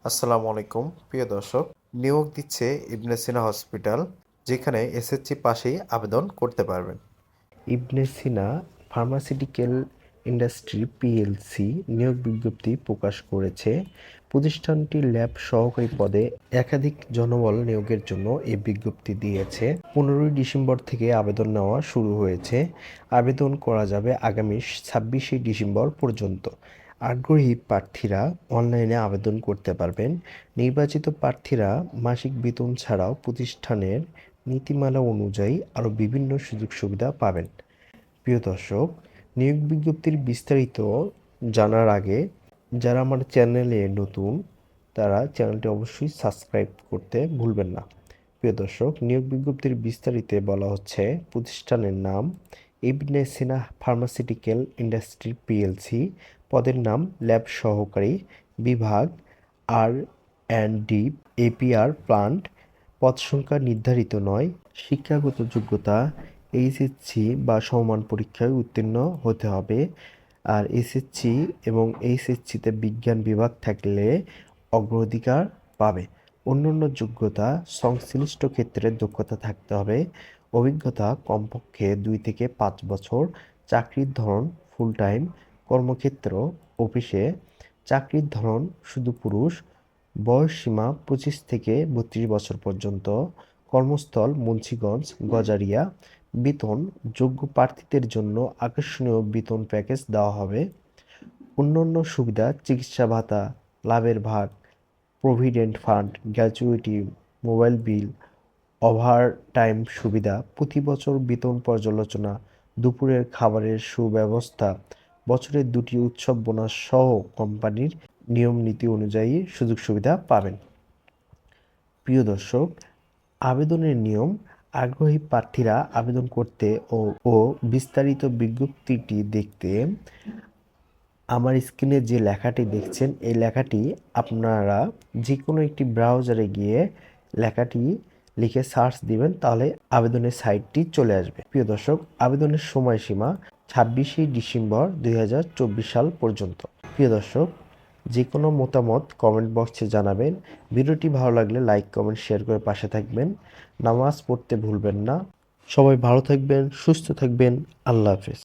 আসসালামু আলাইকুম প্রিয় দর্শক। নিয়োগ দিচ্ছে ইবনে সিনা হসপিটাল, যেখানে এসএসসি পাশেই আবেদন করতে পারবেন। ইবনে সিনা ফার্মাসিউটিক্যাল ইন্ডাস্ট্রি পিএলসি নিয়োগ বিজ্ঞপ্তি প্রকাশ করেছে। প্রতিষ্ঠানটি ল্যাব সহকারী পদে একাধিক জনবল নিয়োগের জন্য এই বিজ্ঞপ্তি দিয়েছে। 15 ডিসেম্বর থেকে আবেদন নেওয়া শুরু হয়েছে। আবেদন করা যাবে আগামী 26 ডিসেম্বর পর্যন্ত। আগ্রহী প্রার্থীরা অনলাইনে আবেদন করতে পারবেন। নির্বাচিত প্রার্থীরা মাসিক বেতন ছাড়াও প্রতিষ্ঠানের নীতিমালা অনুযায়ী আরও বিভিন্ন সুযোগ সুবিধা পাবেন। প্রিয় দর্শক, নিয়োগ বিজ্ঞপ্তির বিস্তারিত জানার আগে যারা আমার চ্যানেলে নতুন তারা চ্যানেলটি অবশ্যই সাবস্ক্রাইব করতে ভুলবেন না। প্রিয় দর্শক, নিয়োগ বিজ্ঞপ্তির বিস্তারিতে বলা হচ্ছে প্রতিষ্ঠানের নাম ইবনে সিনা ফার্মাসিউটিক্যাল ইন্ডাস্ট্রি পিএলসি, পদের নাম ল্যাব সহকারী, বিভাগ আর অ্যান্ড ডি এপিআর প্লান্ট, পদ সংখ্যা নির্ধারিত নয়। শিক্ষাগত যোগ্যতা এইচএসসি বা সমমান পরীক্ষায় উত্তীর্ণ হতে হবে। আর এসএসসি এবং এইচএসসিতে বিজ্ঞান বিভাগ থাকলে অগ্রাধিকার পাবে। অন্যান্য যোগ্যতা সংশ্লিষ্ট ক্ষেত্রে দক্ষতা থাকতে হবে। অভিজ্ঞতা কমপক্ষে 2 থেকে 5 বছর। চাকরির ধরন ফুল টাইম। কর্মক্ষেত্র অফিসে। চাকরির ধরন শুধু পুরুষ। বয়সসীমা 25 থেকে 32 বছর পর্যন্ত। কর্মস্থল মুন্সিগঞ্জ, গজারিয়া। বেতন যোগ্য প্রার্থীদের জন্য আকর্ষণীয় বেতন প্যাকেজ দেওয়া হবে। অন্যান্য সুবিধা চিকিৎসা ভাতা, লাভের ভাগ, provident fund, gratuity, mobile bill, overtime সুবিধা, প্রতি বছর বেতন পর্যালোচনা, দুপুরের খাবারের সুব্যবস্থা, বছরের 2টি উৎসব বোনাস সহ কোম্পানির নিয়ম নীতি অনুযায়ী সুযোগ সুবিধা পাবেন। প্রিয় দর্শক, আবেদনের নিয়ম। আগ্রহী প্রার্থীরা আবেদন করতে ও বিস্তারিত বিজ্ঞপ্তিটি দেখতে আমার স্ক্রিনে যে লেখাটি দেখছেন এই লেখাটি আপনারা যে কোনো একটি ব্রাউজারে গিয়ে লেখাটি লিখে সার্চ দিবেন, তাহলে আবেদনের সাইটটি চলে আসবে। প্রিয় দর্শক, আবেদনের সময়সীমা 26 ডিসেম্বর 2024 সাল পর্যন্ত। প্রিয় দর্শক, যে কোনো মতামত কমেন্ট বক্সে জানাবেন। ভিডিওটি ভালো লাগলে লাইক কমেন্ট শেয়ার করে পাশে থাকবেন। নামাজ পড়তে ভুলবেন না। সবাই ভালো থাকবেন, সুস্থ থাকবেন। আল্লাহ হাফেজ।